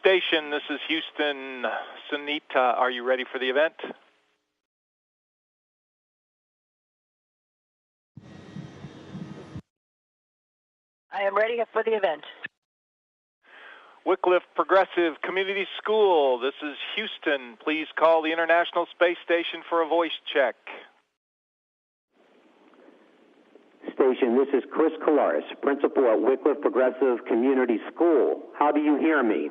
station, this is Houston. Sunita, are you ready for the event? I am ready for the event. Wickliffe Progressive Community School, this is Houston. Please call the International Space Station for a voice check. Station, this is Chris Kolaris, principal at Wickliffe Progressive Community School. How do you hear me?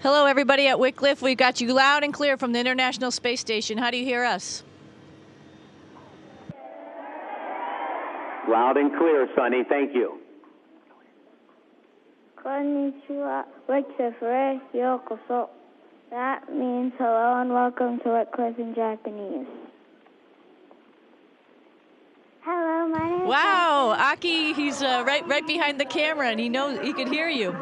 Hello, everybody at Wickliffe. We've got you loud and clear from the International Space Station. How do you hear us? Loud and clear, Sonny. Thank you. Konnichiwa, Wickliffe, yokoso. That means hello and welcome to Wickliffe in Japanese. Hello, my name is... Wow, Aki, he's right behind the camera, and he knows he could hear you.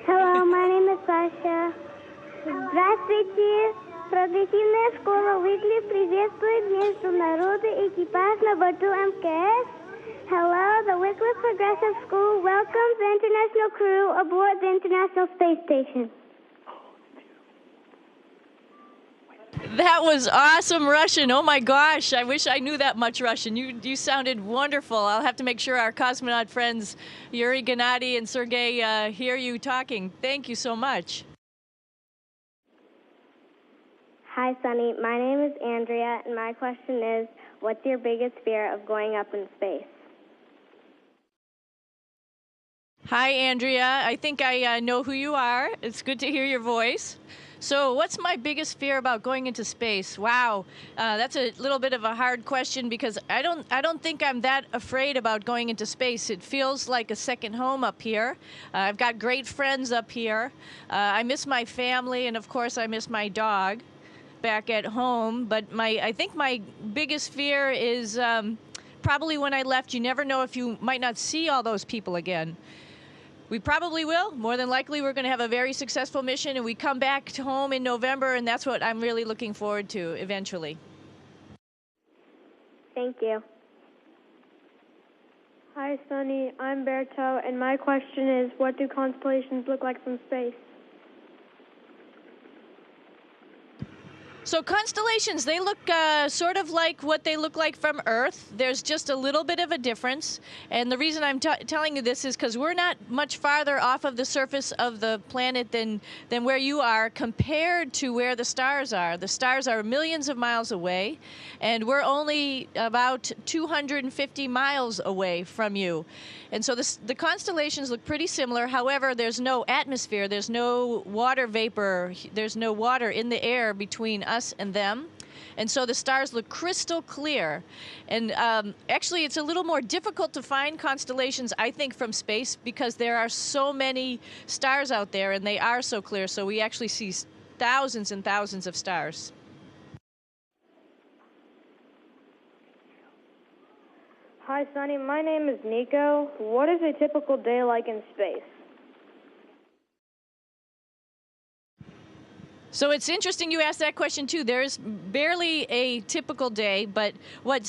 Hello, my name is Sasha. Здравствуйте. Прогрессивная школа Wickliffe приветствует международный экипаж на борту МКС. Hello, the Wickliffe Progressive School welcomes the international crew aboard the International Space Station. That was awesome Russian. Oh my gosh, I wish I knew that much Russian. You sounded wonderful. I'll have to make sure our cosmonaut friends Yuri, Gennady, and Sergei hear you talking. Thank you so much. Hi, Sunny. My name is Andrea, and my question is, what's your biggest fear of going up in space? Hi, Andrea. I think I know who you are. It's good to hear your voice. So what's my biggest fear about going into space? Wow, that's a little bit of a hard question because I don't think I'm that afraid about going into space. It feels like a second home up here. I've got great friends up here. I miss my family, and of course I miss my dog back at home. But I think my biggest fear is probably when I left. You never know if you might not see all those people again. We probably will. More than likely, we're going to have a very successful mission, and we come back to home in November, and that's what I'm really looking forward to eventually. Thank you. Hi, Sunny. I'm Berto, and my question is, what do constellations look like from space? So constellations, they look sort of like what they look like from Earth. There's just a little bit of a difference. And the reason I'm telling you this is because we're not much farther off of the surface of the planet than where you are compared to where the stars are. The stars are millions of miles away, and we're only about 250 miles away from you. And so the constellations look pretty similar. However, there's no atmosphere, there's no water vapor, there's no water in the air between us and them. And so the stars look crystal clear. And actually, it's a little more difficult to find constellations, I think, from space because there are so many stars out there and they are so clear. So we actually see thousands and thousands of stars. Hi, Sunny. My name is Nico. What is a typical day like in space? So it's interesting you asked that question too. There's barely a typical day, but what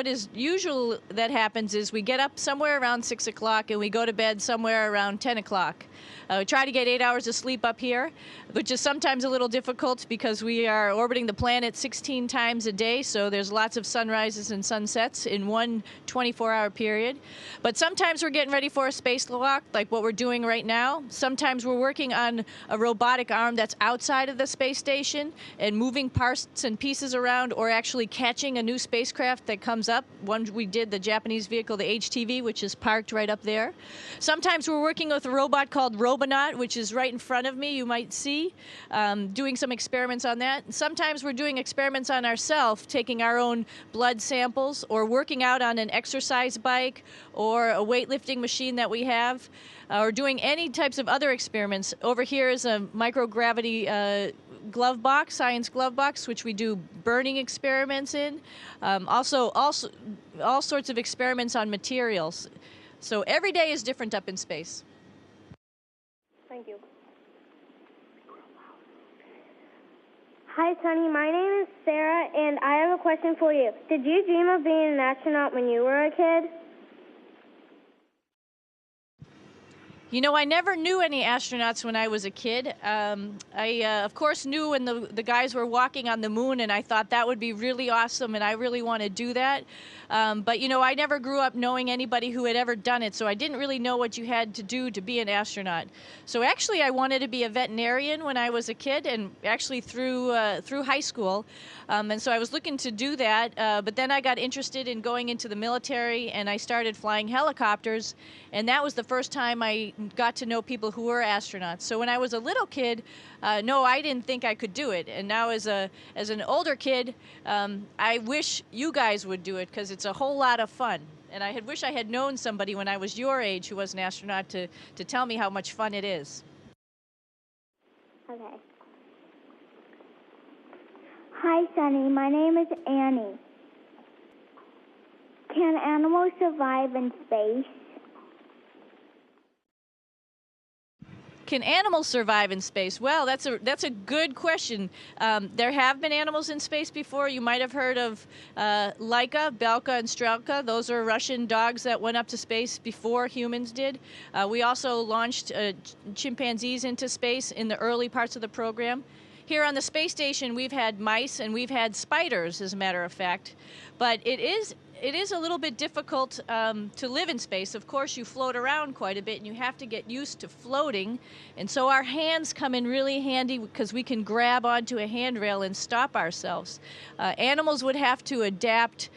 is usual that happens is we get up somewhere around 6 o'clock and we go to bed somewhere around 10 o'clock. We try to get 8 hours of sleep up here, which is sometimes a little difficult because we are orbiting the planet 16 times a day, so there's lots of sunrises and sunsets in one 24-hour period. But sometimes we're getting ready for a spacewalk, like what we're doing right now. Sometimes we're working on a robotic arm that's outside of the space station and moving parts and pieces around, or actually catching a new spacecraft that comes up. One we did, the Japanese vehicle, the HTV, which is parked right up there. Sometimes we're working with a robot called Robonaut, which is right in front of me, you might see, doing some experiments on that. Sometimes we're doing experiments on ourselves, taking our own blood samples, or working out on an exercise bike or a weightlifting machine that we have, or doing any types of other experiments. Over here is a microgravity glove box, science glove box, which we do burning experiments in. Also all sorts of experiments on materials. So every day is different up in space. Thank you. Hi, Sunny. My name is Sarah, and I have a question for you. Did you dream of being an astronaut when you were a kid? You know, I never knew any astronauts when I was a kid. I, of course, knew when the guys were walking on the moon, and I thought that would be really awesome, and I really want to do that. But, you know, I never grew up knowing anybody who had ever done it, so I didn't really know what you had to do to be an astronaut. So actually, I wanted to be a veterinarian when I was a kid, and actually through high school. And so I was looking to do that, but then I got interested in going into the military, and I started flying helicopters, and that was the first time I got to know people who were astronauts. So when I was a little kid, no, I didn't think I could do it. And now as an older kid, I wish you guys would do it because it's a whole lot of fun. And I wish I had known somebody when I was your age who was an astronaut to tell me how much fun it is. Okay. Hi, Sunny. My name is Annie. Can animals survive in space? Can animals survive in space? Well, that's a good question. There have been animals in space before. You might have heard of Laika, Belka, and Strelka. Those are Russian dogs that went up to space before humans did. We also launched chimpanzees into space in the early parts of the program. Here on the space station, we've had mice and we've had spiders, as a matter of fact. But it is a little bit difficult to live in space. Of course, you float around quite a bit, and you have to get used to floating. And so our hands come in really handy because we can grab onto a handrail and stop ourselves. Animals would have to adapt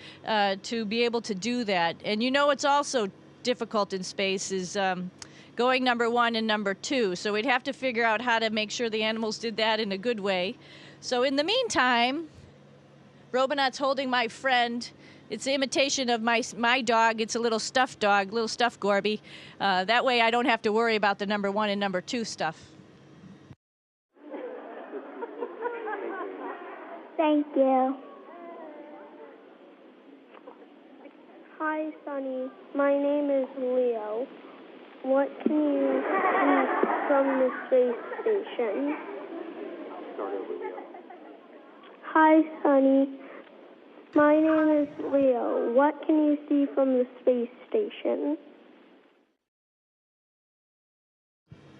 to be able to do that. And you know, it's also difficult in space is going number 1 and number 2. So we'd have to figure out how to make sure the animals did that in a good way. So in the meantime, Robinot's holding my friend. It's an imitation of my dog. It's a little stuffed dog, little stuffed Gorby. That way I don't have to worry about the number 1 and number 2 stuff. Thank you. Hi, Sunny. My name is Leo. What can you see from the space station? Hi, Sunny. My name is Leo. What can you see from the space station?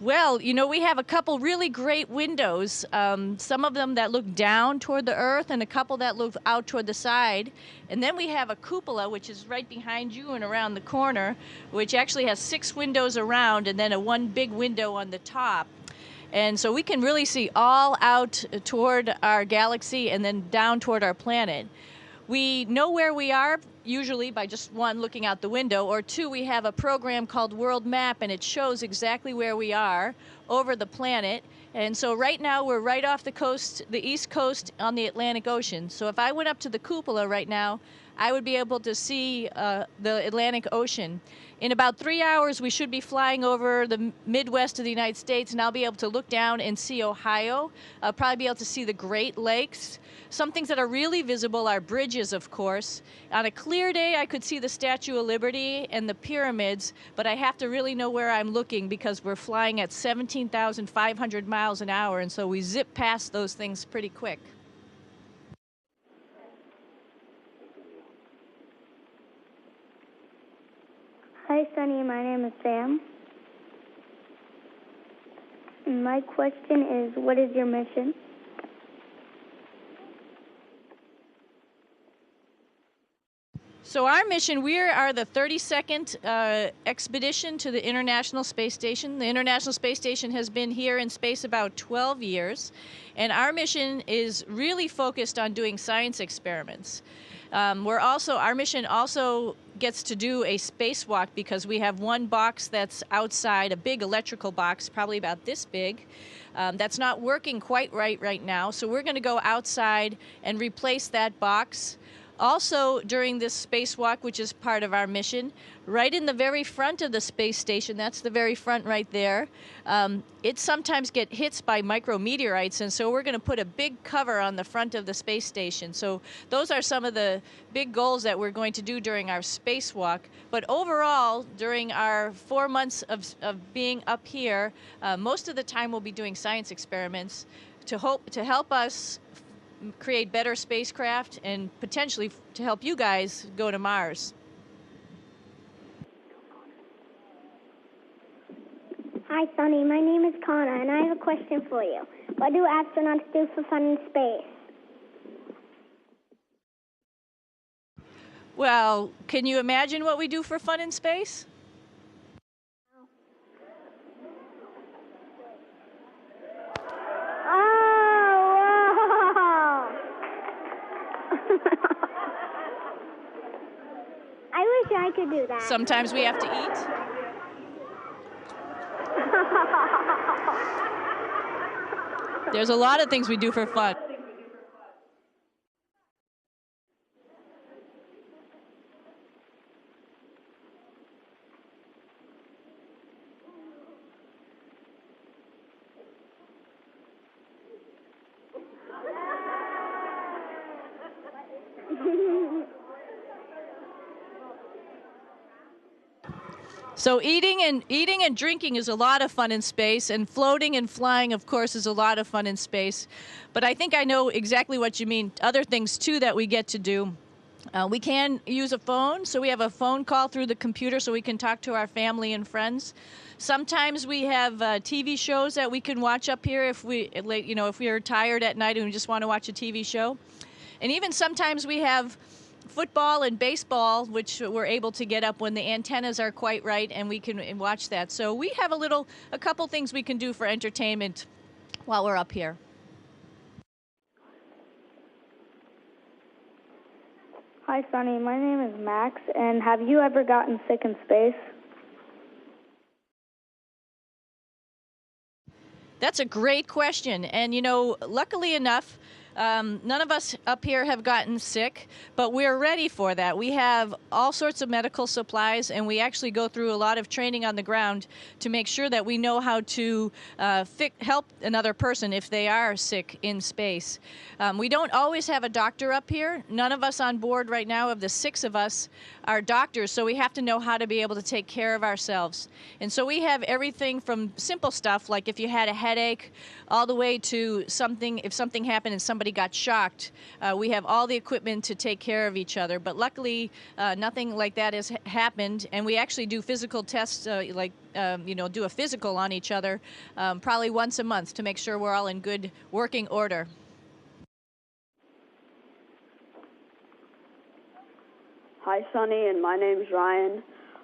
Well, you know, we have a couple really great windows, some of them that look down toward the Earth and a couple that look out toward the side. And then we have a cupola, which is right behind you and around the corner, which actually has 6 windows around and then one big window on the top. And so we can really see all out toward our galaxy and then down toward our planet. We know where we are, usually by just 1, looking out the window, or 2, we have a program called World Map, and it shows exactly where we are over the planet. And so right now we're right off the coast, the east coast on the Atlantic Ocean. So if I went up to the cupola right now, I would be able to see the Atlantic Ocean. In about 3 hours, we should be flying over the Midwest of the United States, and I'll be able to look down and see Ohio. I'll probably be able to see the Great Lakes. Some things that are really visible are bridges, of course. On a clear day, I could see the Statue of Liberty and the pyramids, but I have to really know where I'm looking because we're flying at 17,500 miles an hour, and so we zip past those things pretty quick. Hi, Sunny. My name is Sam. My question is, what is your mission? So our mission, we are the 32nd expedition to the International Space Station. The International Space Station has been here in space about 12 years, and our mission is really focused on doing science experiments. Our mission also gets to do a spacewalk because we have one box that's outside, a big electrical box, probably about this big, that's not working quite right now. So we're going to go outside and replace that box. Also, during this spacewalk, which is part of our mission, right in the very front of the space station, that's the very front right there, it sometimes gets hit by micrometeorites, and so we're going to put a big cover on the front of the space station. So those are some of the big goals that we're going to do during our spacewalk. But overall, during our 4 months of being up here, most of the time we'll be doing science experiments to help us create better spacecraft and potentially to help you guys go to Mars. Hi, Sonny. My name is Connor, and I have a question for you. What do astronauts do for fun in space? Well, can you imagine what we do for fun in space? Oh, I wish I could do that. Sometimes we have to eat. There's a lot of things we do for fun. So eating and drinking is a lot of fun in space, and floating and flying, of course, is a lot of fun in space. But I think I know exactly what you mean. Other things, too, that we get to do. We can use a phone, so we have a phone call through the computer so we can talk to our family and friends. Sometimes we have TV shows that we can watch up here if we are tired at night and we just want to watch a TV show. And even sometimes we have football and baseball, which we're able to get up when the antennas are quite right, and we can watch that. So we have a couple things we can do for entertainment while we're up here. Hi, Sonny. My name is Max, and have you ever gotten sick in space? That's a great question. And, luckily enough, none of us up here have gotten sick, but we're ready for that. We have all sorts of medical supplies, and we actually go through a lot of training on the ground to make sure that we know how to help another person if they are sick in space. We don't always have a doctor up here. None of us on board right now, of the 6 of us, are doctors, so we have to know how to be able to take care of ourselves. And so we have everything from simple stuff, like if you had a headache, all the way to if something happened and somebody got shocked. We have all the equipment to take care of each other, but luckily nothing like that has happened, and we actually do physical tests, do a physical on each other probably once a month to make sure we're all in good working order. Hi, Sonny, and my name's Ryan.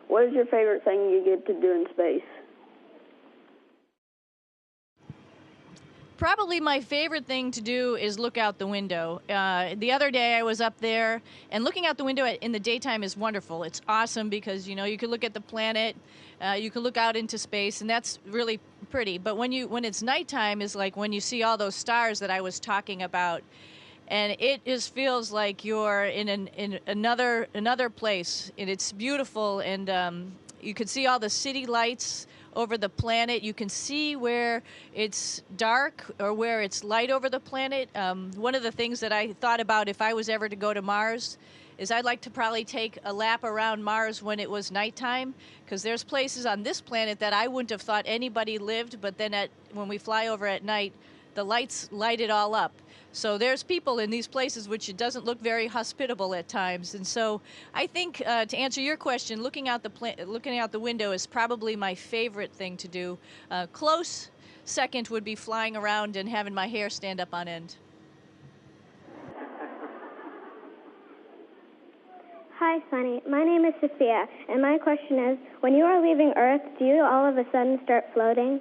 What is your favorite thing you get to do in space? Probably my favorite thing to do is look out the window. The other day I was up there, and looking out the window in the daytime is wonderful. It's awesome because, you can look at the planet, you can look out into space, and that's really pretty. But when it's nighttime is like when you see all those stars that I was talking about, and it just feels like you're in another place, and it's beautiful, and you can see all the city lights over the planet. You can see where it's dark or where it's light over the planet. One of the things that I thought about if I was ever to go to Mars is I'd like to probably take a lap around Mars when it was nighttime, because there's places on this planet that I wouldn't have thought anybody lived, but then when we fly over at night, the lights light it all up. So there's people in these places which it doesn't look very hospitable at times. And so I think to answer your question, looking out the window is probably my favorite thing to do. Close second would be flying around and having my hair stand up on end. Hi, Sonny. My name is Sophia, and my question is, when you are leaving Earth, do you all of a sudden start floating?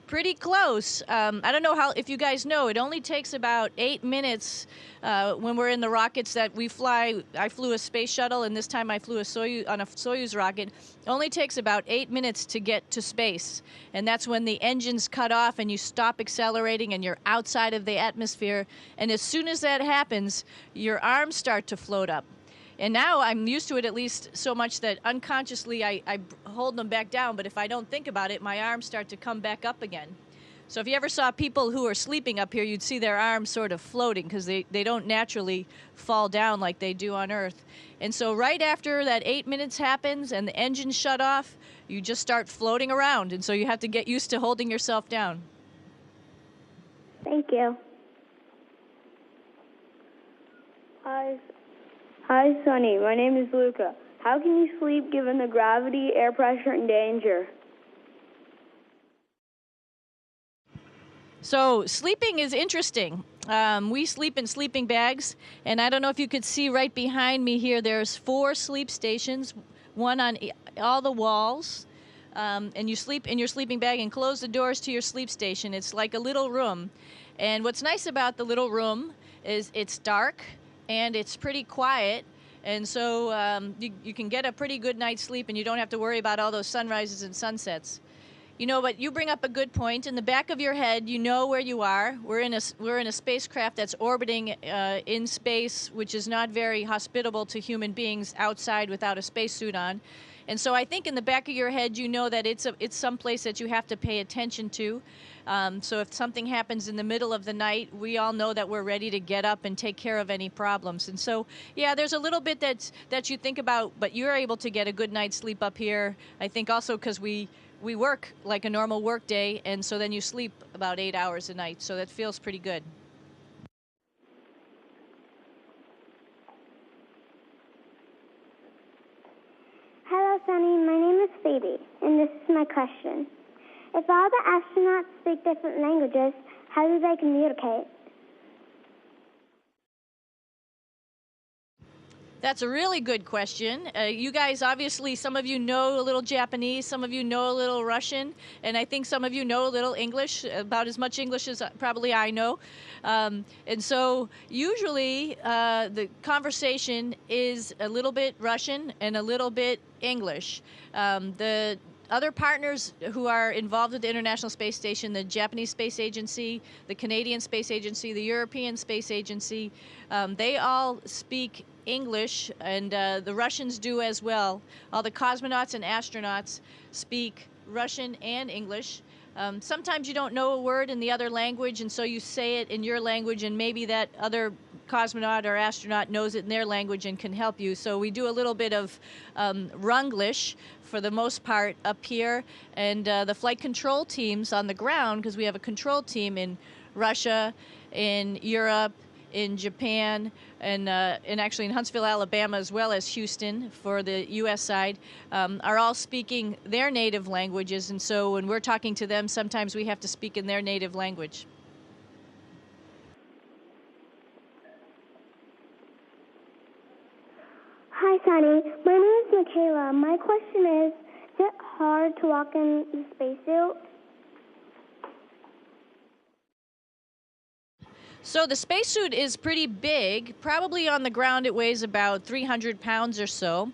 Pretty close. I don't know if you guys know, it only takes about 8 minutes when we're in the rockets that we fly. I flew a space shuttle, and this time I flew on a Soyuz rocket. It only takes about 8 minutes to get to space. And that's when the engines cut off and you stop accelerating and you're outside of the atmosphere. And as soon as that happens, your arms start to float up. And now I'm used to it, at least so much that unconsciously I hold them back down, but if I don't think about it, my arms start to come back up again. So if you ever saw people who are sleeping up here, you'd see their arms sort of floating because they don't naturally fall down like they do on Earth. And so right after that 8 minutes happens and the engines shut off, you just start floating around. And so you have to get used to holding yourself down. Thank you. Hi, Sonny. My name is Luca. How can you sleep given the gravity, air pressure, and danger? So sleeping is interesting. We sleep in sleeping bags, and I don't know if you could see right behind me here, there's 4 sleep stations, one on all the walls, and you sleep in your sleeping bag and close the doors to your sleep station. It's like a little room. And what's nice about the little room is it's dark and it's pretty quiet. And so you can get a pretty good night's sleep, and you don't have to worry about all those sunrises and sunsets. You know, but you bring up a good point. In the back of your head, you know where you are. We're in a spacecraft that's orbiting in space, which is not very hospitable to human beings outside without a spacesuit on. And so I think in the back of your head, you know that it's some place that you have to pay attention to. So if something happens in the middle of the night, we all know that we're ready to get up and take care of any problems. And so, yeah, there's a little bit that you think about, but you're able to get a good night's sleep up here. I think also because we work like a normal work day, and so then you sleep about 8 hours a night. So that feels pretty good. Hello, Sunny. My name is Phoebe, and this is my question. If all the astronauts speak different languages, how do they communicate? That's a really good question. You guys, obviously, some of you know a little Japanese, some of you know a little Russian, and I think some of you know a little English, about as much English as probably I know. And so usually the conversation is a little bit Russian and a little bit English. The other partners who are involved with the International Space Station, the Japanese Space Agency, the Canadian Space Agency, the European Space Agency, they all speak English, and the Russians do as well. All the cosmonauts and astronauts speak Russian and English. Sometimes you don't know a word in the other language, and so you say it in your language, and maybe that other cosmonaut or astronaut knows it in their language and can help you. So we do a little bit of Runglish for the most part up here, and the flight control teams on the ground, because we have a control team in Russia, in Europe, in Japan, and actually in Huntsville, Alabama, as well as Houston for the U.S. side, are all speaking their native languages. And so when we're talking to them, sometimes we have to speak in their native language. Hi, Sunny. My name is Michaela. My question is it hard to walk in the spacesuit? So the spacesuit is pretty big. Probably on the ground it weighs about 300 pounds or so.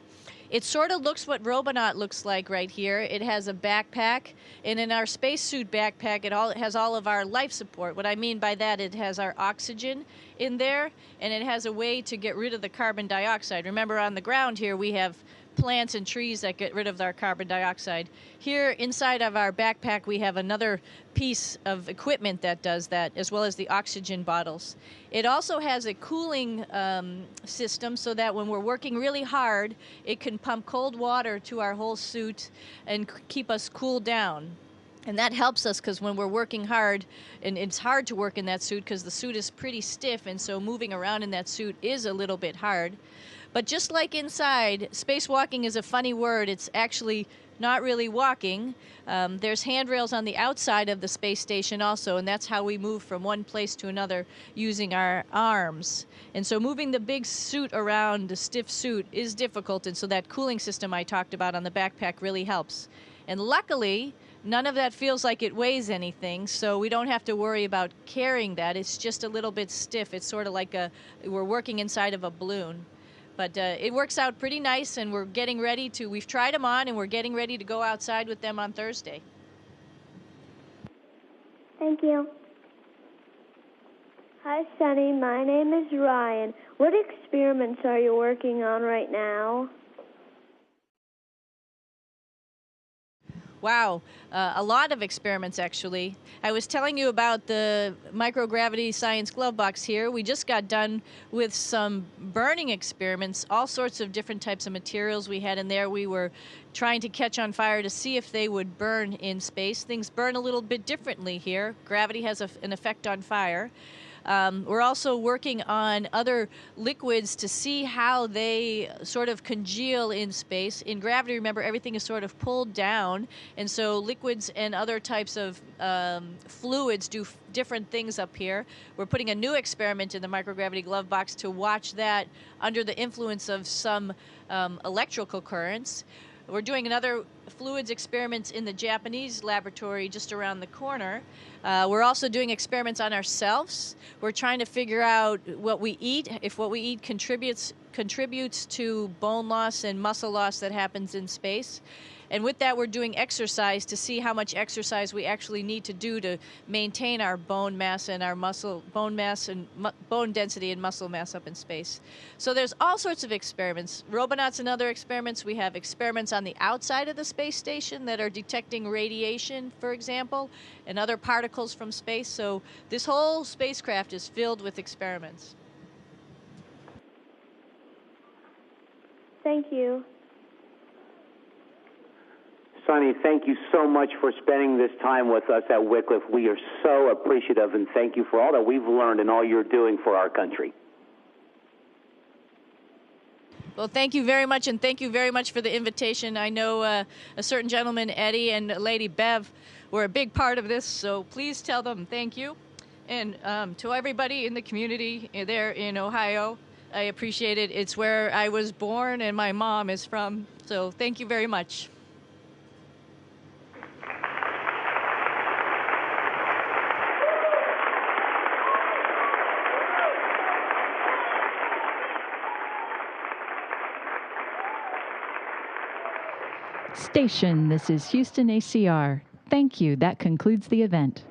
It sort of looks what Robonaut looks like right here. It has a backpack, and in our spacesuit backpack it has all of our life support. What I mean by that, it has our oxygen in there, and it has a way to get rid of the carbon dioxide. Remember, on the ground here we have plants and trees that get rid of our carbon dioxide. Here inside of our backpack we have another piece of equipment that does that, as well as the oxygen bottles. It also has a cooling system so that when we're working really hard, it can pump cold water to our whole suit and keep us cooled down. And that helps us because when we're working hard, and it's hard to work in that suit because the suit is pretty stiff, and so moving around in that suit is a little bit hard. But just like inside, spacewalking is a funny word. It's actually not really walking. There's handrails on the outside of the space station also, and that's how we move from one place to another using our arms. And so moving the big suit around, the stiff suit, is difficult, and so that cooling system I talked about on the backpack really helps. And luckily, none of that feels like it weighs anything, so we don't have to worry about carrying that. It's just a little bit stiff. It's sort of like we're working inside of a balloon. But it works out pretty nice, and we're getting ready to, we've tried them on, and we're getting ready to go outside with them on Thursday. Thank you. Hi, Sunny. My name is Ryan. What experiments are you working on right now? Wow, a lot of experiments, actually. I was telling you about the microgravity science glove box here. We just got done with some burning experiments, all sorts of different types of materials we had in there. We were trying to catch on fire to see if they would burn in space. Things burn a little bit differently here. Gravity has an effect on fire. We're also working on other liquids to see how they sort of congeal in space. In gravity, remember, everything is sort of pulled down, and so liquids and other types of fluids do different things up here. We're putting a new experiment in the microgravity glove box to watch that under the influence of some electrical currents. We're doing another fluids experiments in the Japanese laboratory just around the corner. We're also doing experiments on ourselves. We're trying to figure out what we eat, if what we eat contributes to bone loss and muscle loss that happens in space. And with that, we're doing exercise to see how much exercise we actually need to do to maintain our bone mass and our bone density and muscle mass up in space. So there's all sorts of experiments. Robonauts and other experiments. We have experiments on the outside of the space station that are detecting radiation, for example, and other particles from space. So this whole spacecraft is filled with experiments. Thank you. Sunny, thank you so much for spending this time with us at Wickliffe. We are so appreciative, and thank you for all that we've learned and all you're doing for our country. Well, thank you very much, and thank you very much for the invitation. I know a certain gentleman, Eddie, and Lady Bev were a big part of this, so please tell them thank you. And to everybody in the community there in Ohio, I appreciate it. It's where I was born and my mom is from, so thank you very much. Station, this is Houston ACR. Thank you. That concludes the event.